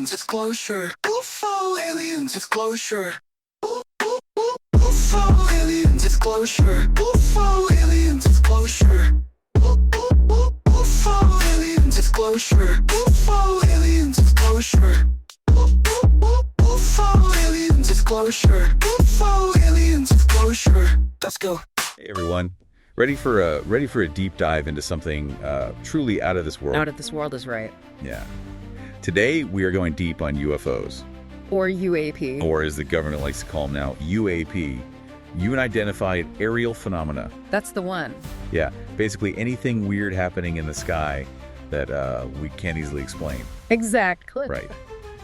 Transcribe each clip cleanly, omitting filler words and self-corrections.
aliens disclosure. UFO aliens disclosure. UFO aliens disclosure. UFO aliens disclosure. UFO aliens disclosure. UFO aliens disclosure. UFO aliens disclosure. UFO aliens disclosure. Let's go. Hey everyone, ready for a deep dive into something truly out of this world. Out of this world is right. Yeah. Today we are going deep on UFOs, Or UAP. or as the government likes to call them now, UAP, unidentified aerial phenomena. That's the one. Yeah, basically anything weird happening in the sky that we can't easily explain. Exactly. Right.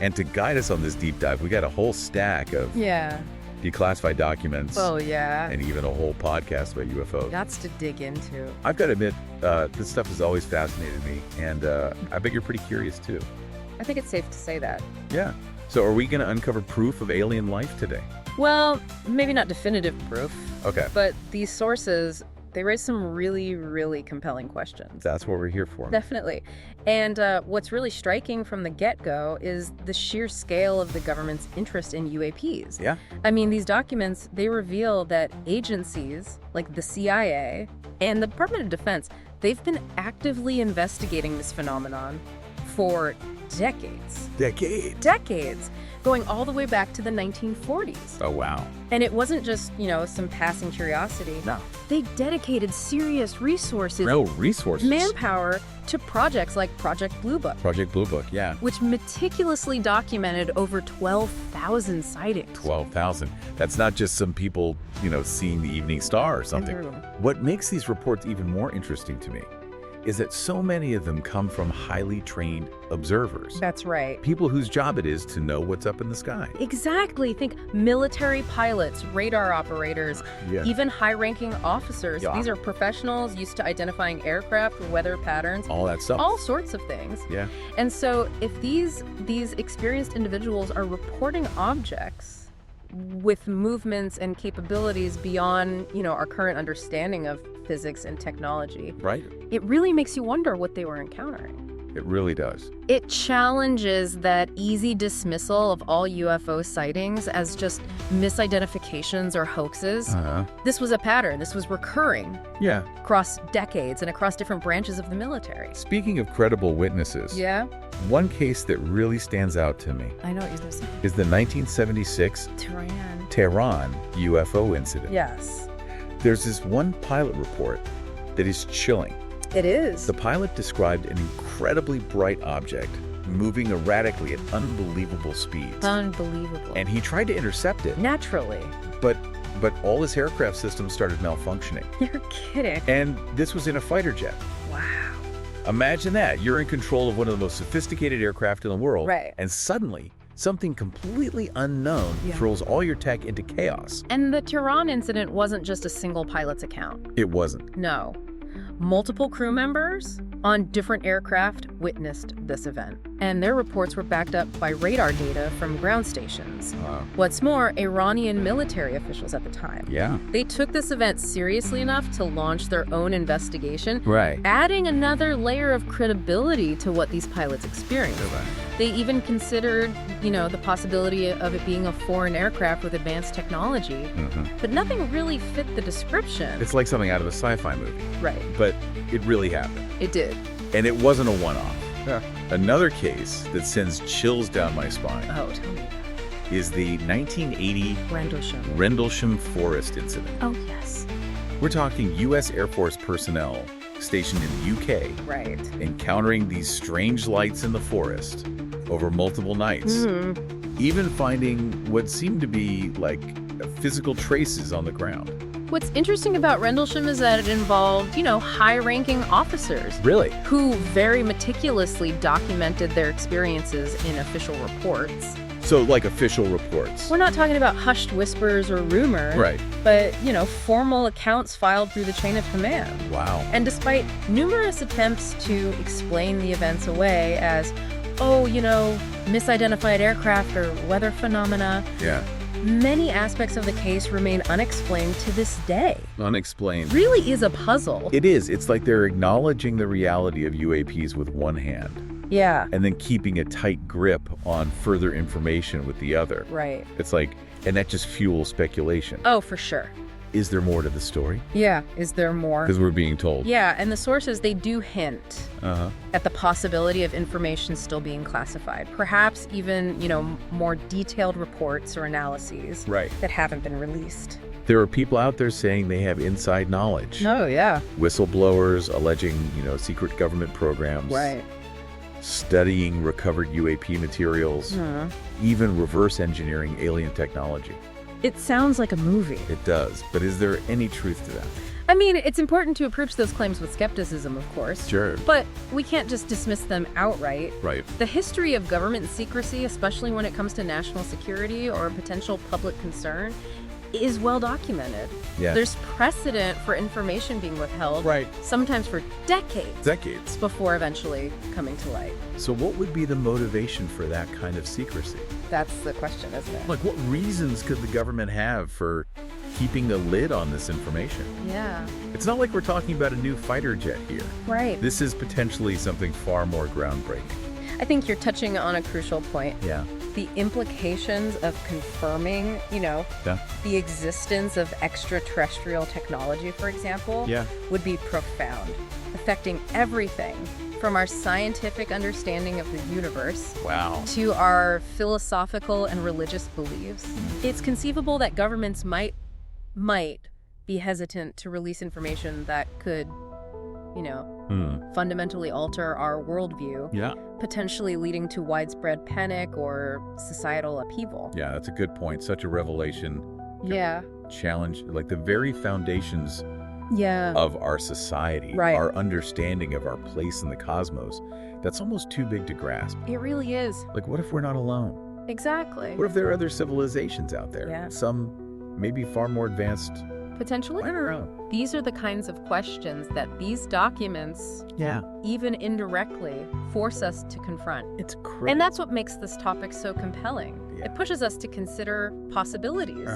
And to guide us on this deep dive, we got a whole stack of Yeah. declassified documents. Oh, yeah. And even a whole podcast about UFOs. Lots to dig into. I've got to admit, this stuff has always fascinated me, and I bet you're pretty curious too. I think it's safe to say that. Yeah. So are we going to uncover proof of alien life today? Well, maybe not definitive proof, Okay. but these sources, they raise some really, really compelling questions. That's what we're here for. Definitely. And what's really striking from the get-go is the sheer scale of the government's interest in UAPs. Yeah. I mean, these documents, they reveal that agencies like the CIA and the Department of Defense, they've been actively investigating this phenomenon for decades. Decades, going all the way back to the 1940s. Oh, wow. And it wasn't just, some passing curiosity. No. They dedicated serious resources, No resources. manpower, to projects like Project Blue Book, Project Blue Book, yeah. which meticulously documented over 12,000 sightings. 12,000. That's not just some people, seeing the evening star or something. What makes these reports even more interesting to me is that so many of them come from highly trained observers. That's right. People whose job it is to know what's up in the sky. Exactly. Think military pilots, radar operators, Yeah. even high-ranking officers. Yeah. These are professionals used to identifying aircraft, weather patterns, All that stuff. all sorts of things. Yeah. And so if these experienced individuals are reporting objects with movements and capabilities beyond, our current understanding of physics and technology, Right? it really makes you wonder what they were encountering. It really does. It challenges that easy dismissal of all UFO sightings as just misidentifications or hoaxes. Uh-huh. This was a pattern. This was recurring Yeah. across decades and across different branches of the military. Speaking of credible witnesses, Yeah, one case that really stands out to me I know what you're saying. is the 1976 Tehran. Tehran UFO incident. Yes, There's this one pilot report that is chilling. it is. The pilot described an incredibly bright object moving erratically at unbelievable speeds. Unbelievable. And he tried to intercept it, Naturally. but all his aircraft systems started malfunctioning. You're kidding. And this was in a fighter jet. Wow. Imagine that. You're in control of one of the most sophisticated aircraft in the world. Right. And suddenly, something completely unknown throws all your tech into chaos. And the Tehran incident wasn't just a single pilot's account. It wasn't. No. Multiple crew members on different aircraft witnessed this event, and their reports were backed up by radar data from ground stations. What's more, Iranian military officials at the time, Yeah. they took this event seriously enough to launch their own investigation, Right. adding another layer of credibility to what these pilots experienced. They even considered, the possibility of it being a foreign aircraft with advanced technology, but nothing really fit the description. It's like something out of a sci-fi movie, Right. but it really happened. It did. And it wasn't a one-off. Another case that sends chills down my spine Oh, tell me. is the 1980 Rendlesham. Rendlesham Forest incident. Oh, yes. We're talking U.S. Air Force personnel stationed in the UK Right. encountering these strange lights in the forest over multiple nights, even finding what seemed to be like physical traces on the ground. What's interesting about Rendlesham is that it involved, high-ranking officers Really? who very meticulously documented their experiences in official reports. So like official reports. We're not talking about hushed whispers or rumors, Right. but, formal accounts filed through the chain of command. Wow. And despite numerous attempts to explain the events away as, misidentified aircraft or weather phenomena, Yeah. many aspects of the case remain unexplained to this day. Unexplained. Really is a puzzle. It is. It's like they're acknowledging the reality of UAPs with one hand Yeah. and then keeping a tight grip on further information with the other. Right. It's like, and that just fuels speculation. Oh, for sure. Is there more to the story? Yeah. Is there more? Because we're being told. Yeah, and the sources, they do hint Uh-huh. at the possibility of information still being classified. Perhaps even, more detailed reports or analyses Right. that haven't been released. There are people out there saying they have inside knowledge. Oh, yeah. Whistleblowers alleging, secret government programs. Right. Studying recovered UAP materials. Even reverse engineering alien technology. It sounds like a movie. It does. But is there any truth to that? I mean, it's important to approach those claims with skepticism, of course. Sure. But we can't just dismiss them outright. Right. The history of government secrecy, especially when it comes to national security or potential public concern, is well documented. Yeah. There's precedent for information being withheld, Right. sometimes for decades, Decades. before eventually coming to light. So what would be the motivation for that kind of secrecy? That's the question, isn't it? Like, what reasons could the government have for keeping a lid on this information? Yeah, It's not like we're talking about a new fighter jet here. right. This is potentially something far more groundbreaking. I think you're touching on a crucial point. Yeah. The implications of confirming, Yeah. the existence of extraterrestrial technology, for example, Yeah. would be profound, affecting everything from our scientific understanding of the universe Wow. to our philosophical and religious beliefs. It's conceivable that governments might be hesitant to release information that could, fundamentally alter our worldview, Yeah. potentially leading to widespread panic or societal upheaval. Yeah, that's a good point. Such a revelation Yeah. challenge, like the very foundations Yeah. of our society, Right. our understanding of our place in the cosmos. That's almost too big to grasp. It really is. Like, what if we're not alone? Exactly. What if there are other civilizations out there? Yeah. Some maybe far more advanced. Potentially. I don't know. These are the kinds of questions that these documents, Yeah. even indirectly, force us to confront. It's crazy. And that's what makes this topic so compelling. Yeah. It pushes us to consider possibilities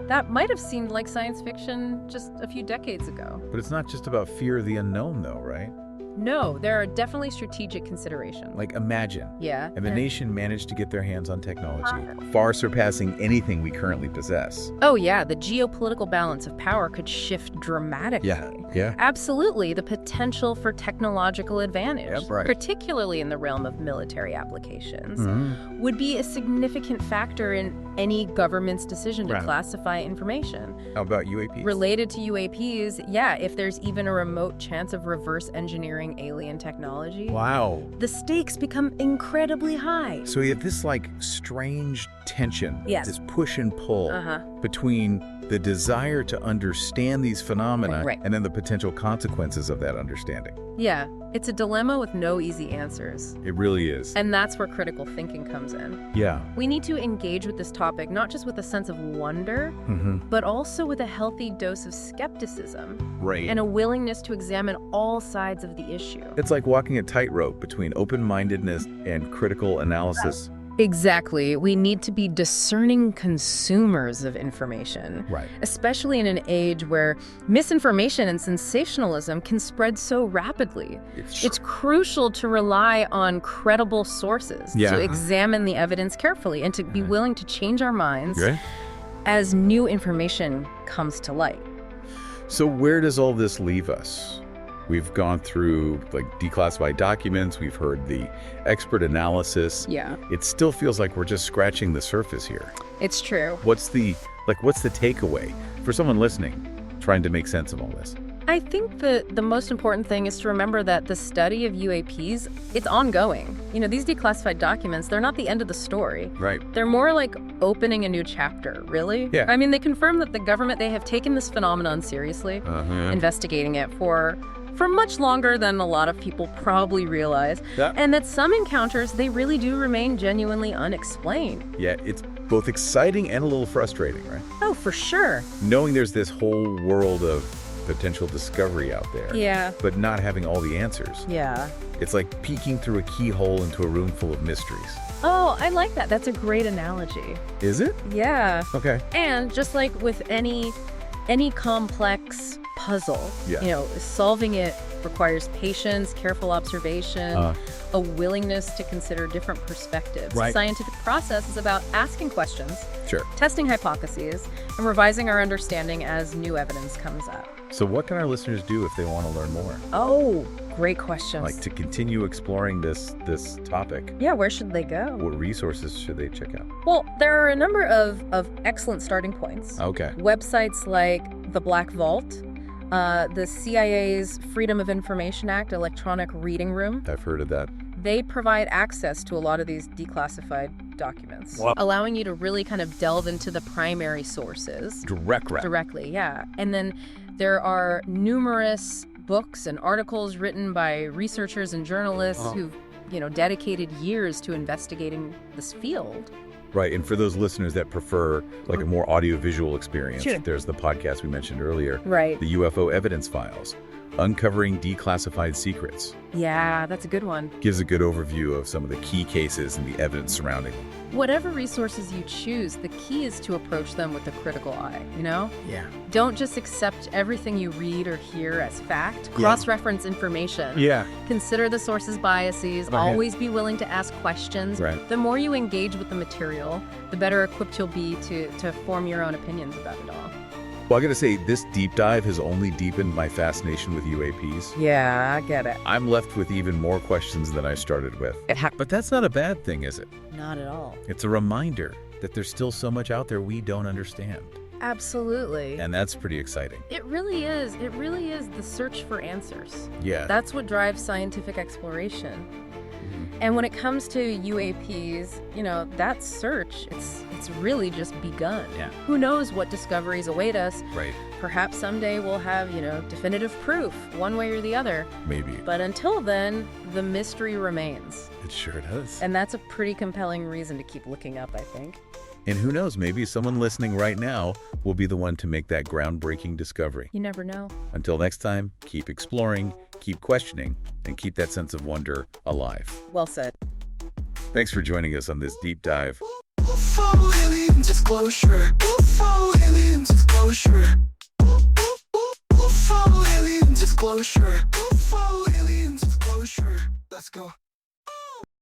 that might have seemed like science fiction just a few decades ago. But it's not just about fear of the unknown, though, right? No, there are definitely strategic considerations. Like, imagine. Yeah. And the nation managed to get their hands on technology, far surpassing anything we currently possess. Oh, yeah, the geopolitical balance of power could shift dramatically. Yeah. Absolutely, the potential for technological advantage, Yep, right. particularly in the realm of military applications, Mhm. would be a significant factor in any government's decision to Right. classify information. How about UAPs? Related to UAPs, yeah, if there's even a remote chance of reverse engineering alien technology, Wow. the stakes become incredibly high. So we have this, like, strange tension, Yes. this push and pull Uh-huh. between the desire to understand these phenomena Right. and then the potential consequences of that understanding. Yeah, it's a dilemma with no easy answers. It really is. And that's where critical thinking comes in. Yeah. We need to engage with this topic not just with a sense of wonder, Mm-hmm. but also with a healthy dose of skepticism Right. and a willingness to examine all sides of the issue. It's like walking a tightrope between open-mindedness and critical analysis. Exactly. We need to be discerning consumers of information, Right. especially in an age where misinformation and sensationalism can spread so rapidly. It's crucial to rely on credible sources, Yeah. to examine the evidence carefully, and to be willing to change our minds Okay. as new information comes to light. So where does all this leave us? We've gone through, like, declassified documents. We've heard the expert analysis. Yeah, It still feels like we're just scratching the surface here. it's true. What's the takeaway for someone listening, trying to make sense of all this? I think the most important thing is to remember that the study of UAPs, it's ongoing. These declassified documents, they're not the end of the story. Right. They're more like opening a new chapter, really. Yeah. I mean, they confirm that the government, they have taken this phenomenon seriously, investigating it for much longer than a lot of people probably realize, Yeah. and that some encounters, they really do remain genuinely unexplained. Yeah, it's both exciting and a little frustrating, right? Oh, for sure. Knowing there's this whole world of potential discovery out there, Yeah. but not having all the answers. Yeah. It's like peeking through a keyhole into a room full of mysteries. Oh, I like that. That's a great analogy. Is it? Yeah. Okay. And just like with any complex puzzle, Yeah. solving it requires patience, careful observation, a willingness to consider different perspectives. Right. The scientific process is about asking questions, Sure. testing hypotheses, and revising our understanding as new evidence comes up. So what can our listeners do if they want to learn more? Oh, great questions. Like to continue exploring this topic, Yeah, where should they go? what resources should they check out? Well, there are a number of excellent starting points. Okay. Websites like the Black Vault, the CIA's Freedom of Information Act electronic reading room. I've heard of that. They provide access to a lot of these declassified documents, Wow. allowing you to really kind of delve into the primary sources directly. Yeah. And then there are numerous books and articles written by researchers and journalists who've, dedicated years to investigating this field. Right, and for those listeners that prefer like a more audio-visual experience, Sure. there's the podcast we mentioned earlier, Right. the UFO Evidence Files, Uncovering Declassified Secrets. Yeah, that's a good one. Gives a good overview of some of the key cases and the evidence surrounding them. Whatever resources you choose, the key is to approach them with a critical eye, Yeah. Don't just accept everything you read or hear as fact. Cross-reference information. Yeah. Consider the source's biases. Okay. Always be willing to ask questions. Right. The more you engage with the material, the better equipped you'll be to form your own opinions about it all. Well, I gotta say, this deep dive has only deepened my fascination with UAPs. Yeah, I get it. I'm left with even more questions than I started with. But that's not a bad thing, is it? Not at all. It's a reminder that there's still so much out there we don't understand. Absolutely. And that's pretty exciting. It really is. It really is the search for answers. Yeah. That's what drives scientific exploration. And when it comes to UAPs, that search, it's really just begun. Yeah. Who knows what discoveries await us? Right. Perhaps someday we'll have, definitive proof, one way or the other. Maybe. But until then, the mystery remains. It sure does. And that's a pretty compelling reason to keep looking up, I think. And who knows, maybe someone listening right now will be the one to make that groundbreaking discovery. You never know. Until next time, keep exploring, keep questioning, and keep that sense of wonder alive. Well said. Thanks for joining us on this deep dive. UFO alien disclosure. UFO alien disclosure. UFO alien disclosure. UFO alien disclosure. Let's go.